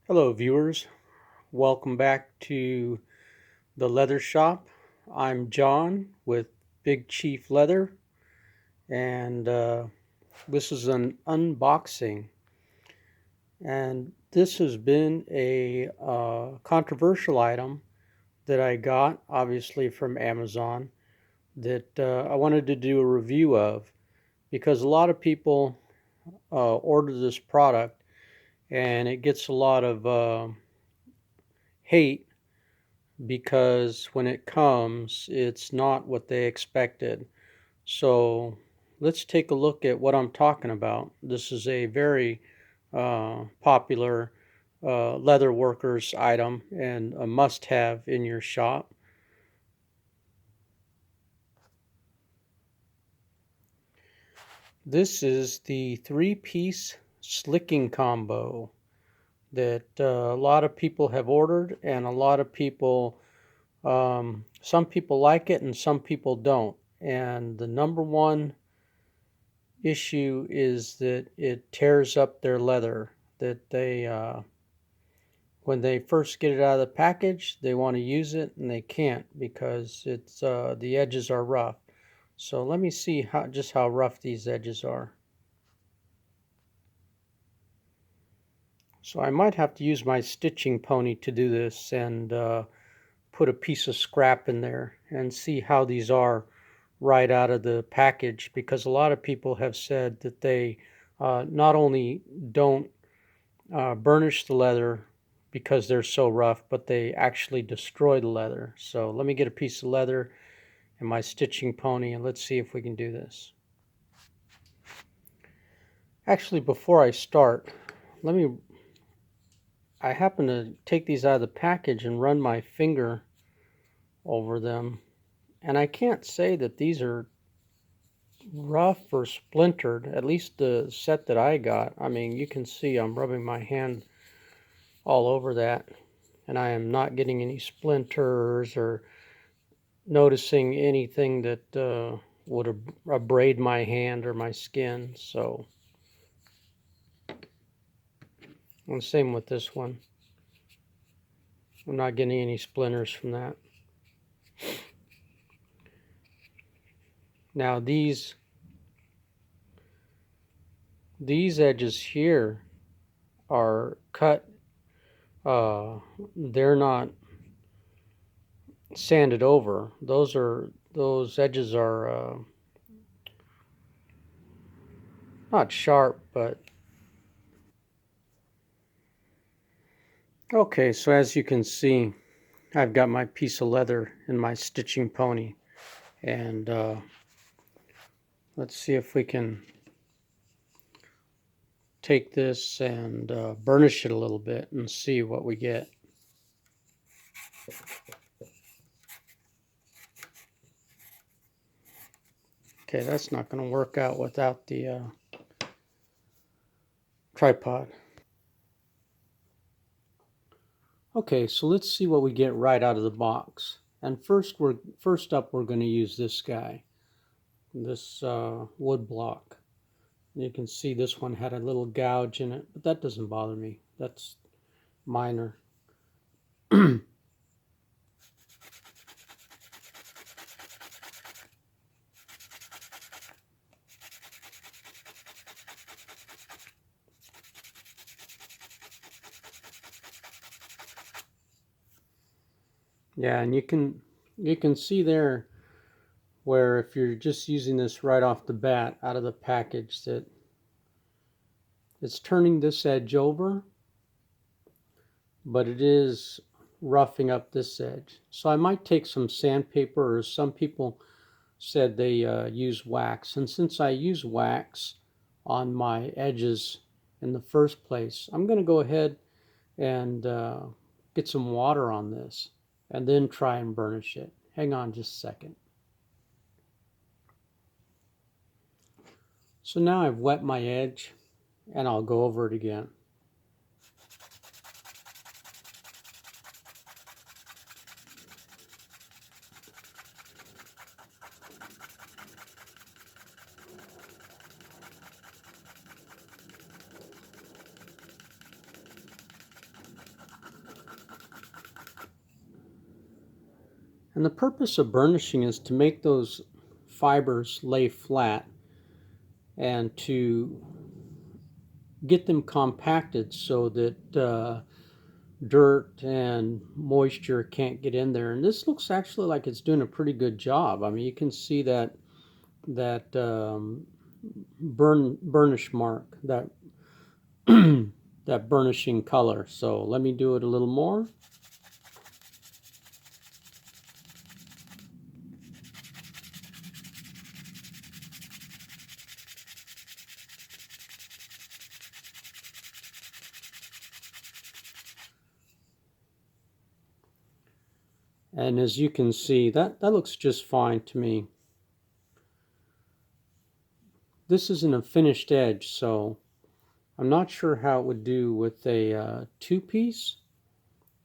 Hello viewers, welcome back to the leather shop. I'm John with Big Chief Leather, and this is an unboxing, and this has been a controversial item that I got obviously from Amazon that I wanted to do a review of because a lot of people order this product and it gets a lot of hate because when it comes, it's not what they expected. So let's take a look at what I'm talking about. This is a very popular leather workers item and a must-have in your shop. This is the three-piece slicking combo that a lot of people have ordered, and a lot of people some people like it and some people don't. And the number one issue is that it tears up their leather. That when they first get it out of the package, they want to use it and they can't because it's the edges are rough. So let me see just how rough these edges are. So I might have to use my stitching pony to do this and put a piece of scrap in there and see how these are right out of the package, because a lot of people have said that they not only don't burnish the leather because they're so rough, but they actually destroy the leather. So let me get a piece of leather and my stitching pony and let's see if we can do this. Actually, before I start, I happen to take these out of the package and run my finger over them, and I can't say that these are rough or splintered, at least the set that I got. I mean, you can see I'm rubbing my hand all over that, and I am not getting any splinters or noticing anything that would abrade my hand or my skin. So, and same with this one. I'm not getting any splinters from that. Now these edges here are cut. They're not sanded over. Those edges are not sharp, but okay. So as you can see, I've got my piece of leather in my stitching pony, and let's see if we can take this and burnish it a little bit and see what we get. Okay, that's not going to work out without the tripod. Okay, so let's see what we get right out of the box. And first up we're going to use this guy, this wood block. You can see this one had a little gouge in it, but that doesn't bother me. That's minor. Yeah, and you can see there where if you're just using this right off the bat out of the package that it's turning this edge over, but it is roughing up this edge. So I might take some sandpaper, or some people said they use wax. And since I use wax on my edges in the first place, I'm going to go ahead and get some water on this and then try and burnish it. Hang on just a second. So now I've wet my edge and I'll go over it again. And the purpose of burnishing is to make those fibers lay flat and to get them compacted so that dirt and moisture can't get in there. And this looks actually like it's doing a pretty good job. I mean, you can see that burnish mark, that that burnishing color. So let me do it a little more. And as you can see, that looks just fine to me. This isn't a finished edge, so I'm not sure how it would do with a two-piece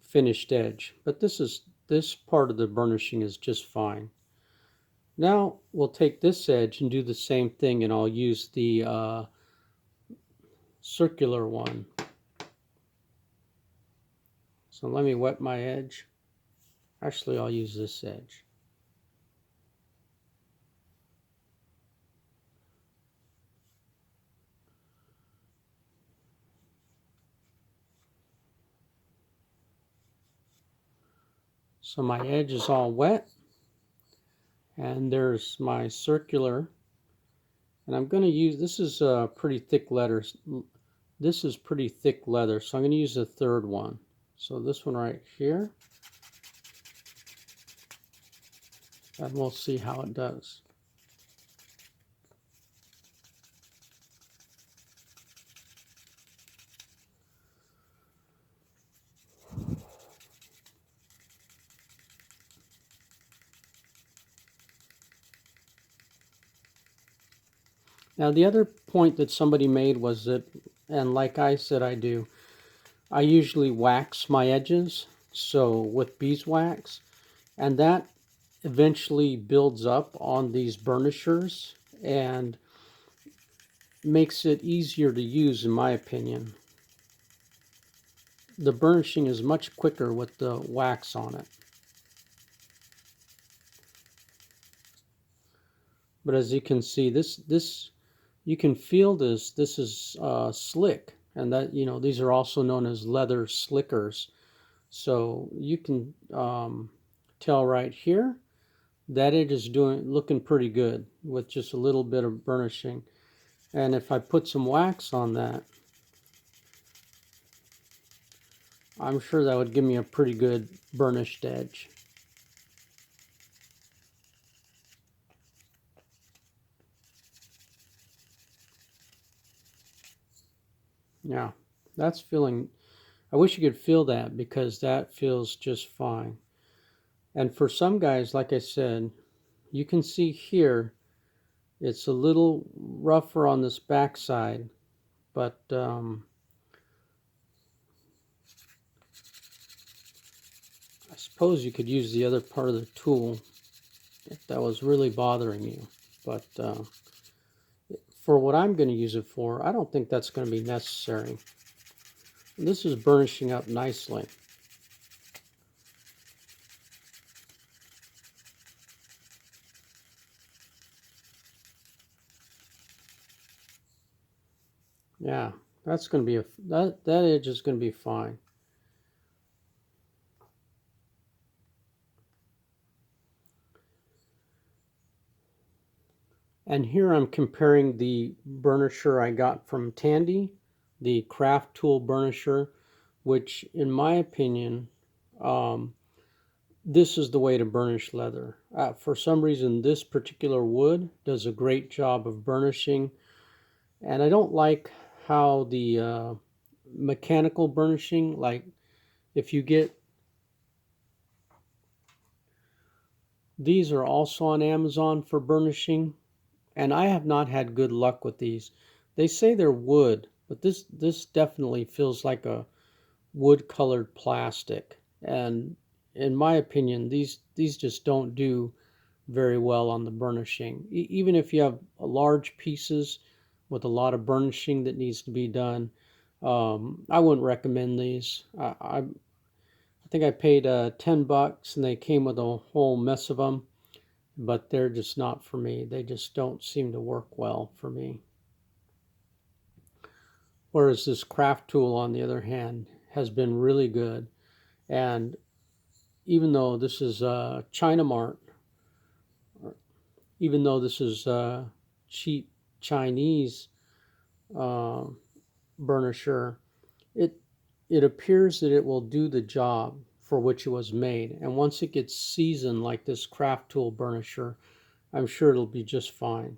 finished edge, but this part of the burnishing is just fine. Now we'll take this edge and do the same thing, and I'll use the circular one. So let me wet my edge. Actually, I'll use this edge. So my edge is all wet, and there's my circular, and I'm going to use, this is pretty thick leather. This is pretty thick leather, so I'm going to use the third one. So this one right here, and we'll see how it does. Now the other point that somebody made was that, and like I said I do, I usually wax my edges, so with beeswax, and that eventually builds up on these burnishers and makes it easier to use, in my opinion. The burnishing is much quicker with the wax on it. But as you can see, this you can feel this is slick, and that, you know, these are also known as leather slickers. So you can tell right here that it is looking pretty good with just a little bit of burnishing. And if I put some wax on that, I'm sure that would give me a pretty good burnished edge. Yeah, that's feeling, I wish you could feel that, because that feels just fine. And for some guys, like I said, you can see here, it's a little rougher on this back side, but I suppose you could use the other part of the tool if that was really bothering you. But for what I'm going to use it for, I don't think that's going to be necessary. This is burnishing up nicely. Yeah, that's going to be that edge is going to be fine. And here I'm comparing the burnisher I got from Tandy, the craft tool burnisher, which in my opinion, this is the way to burnish leather. For some reason, this particular wood does a great job of burnishing, and I don't like how the mechanical burnishing, like if you get, these are also on Amazon for burnishing, and I have not had good luck with these. They say they're wood, but this definitely feels like a wood colored plastic, and in my opinion, these just don't do very well on the burnishing. Even if you have large pieces with a lot of burnishing that needs to be done, I wouldn't recommend these. I think I paid $10 and they came with a whole mess of them, but they're just not for me. They just don't seem to work well for me. Whereas this craft tool, on the other hand, has been really good. And even though this is China Mart, even though this is cheap Chinese burnisher, it appears that it will do the job for which it was made. And once it gets seasoned like this craft tool burnisher, I'm sure it'll be just fine.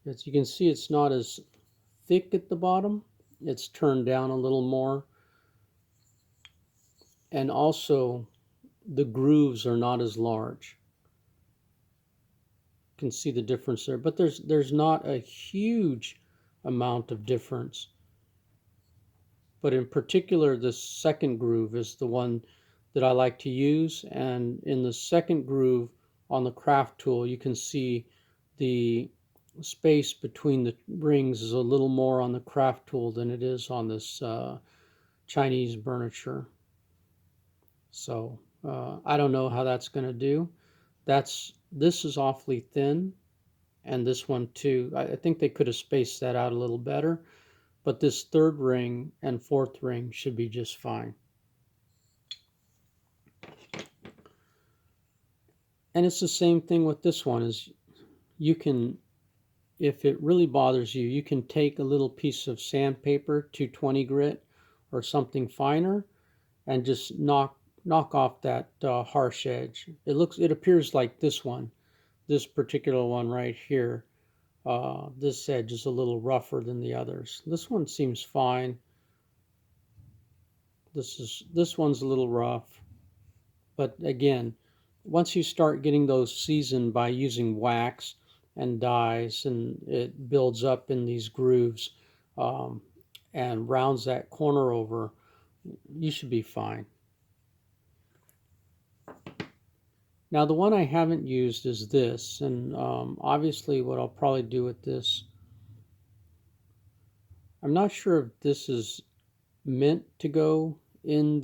As you can see, it's not as thick at the bottom. It's turned down a little more. And also, the grooves are not as large. You can see the difference there. But there's not a huge amount of difference. But in particular, this second groove is the one that I like to use. And in the second groove on the craft tool, you can see the space between the rings is a little more on the craft tool than it is on this Chinese burnisher. So I don't know how that's going to do. This is awfully thin, and this one too. I think they could have spaced that out a little better, but this third ring and fourth ring should be just fine. And it's the same thing with this one. Is you can, if it really bothers you, you can take a little piece of sandpaper, 220 grit or something finer, and just knock off that harsh edge. It appears like this one, this particular one right here. This edge is a little rougher than the others. This one seems fine. This one's a little rough, but again, once you start getting those seasoned by using wax and dyes, and it builds up in these grooves and rounds that corner over, you should be fine. Now the one I haven't used is this, and obviously what I'll probably do with this, I'm not sure if this is meant to go in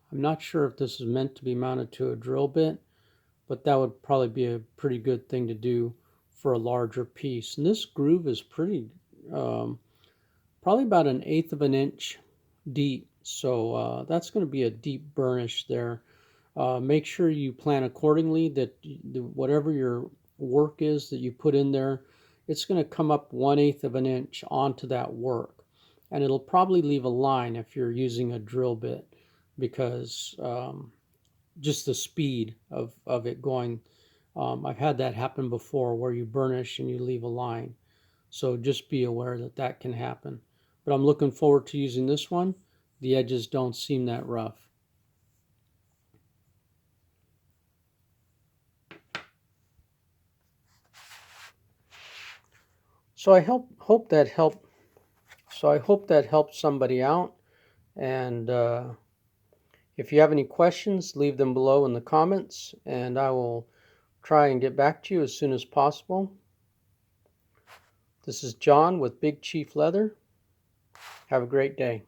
I'm not sure if this is meant to be mounted to a drill bit, but that would probably be a pretty good thing to do for a larger piece. And this groove is pretty, probably about 1/8 of an inch deep. So that's going to be a deep burnish there. Make sure you plan accordingly, that whatever your work is that you put in there, it's going to come up 1/8 of an inch onto that work. And it'll probably leave a line if you're using a drill bit, because just the speed of it going. I've had that happen before, where you burnish and you leave a line. So just be aware that that can happen. But I'm looking forward to using this one. The edges don't seem that rough. So I hope that helped. So I hope that helped somebody out. And if you have any questions, leave them below in the comments, and I will try and get back to you as soon as possible. This is John with Big Chief Leather. Have a great day.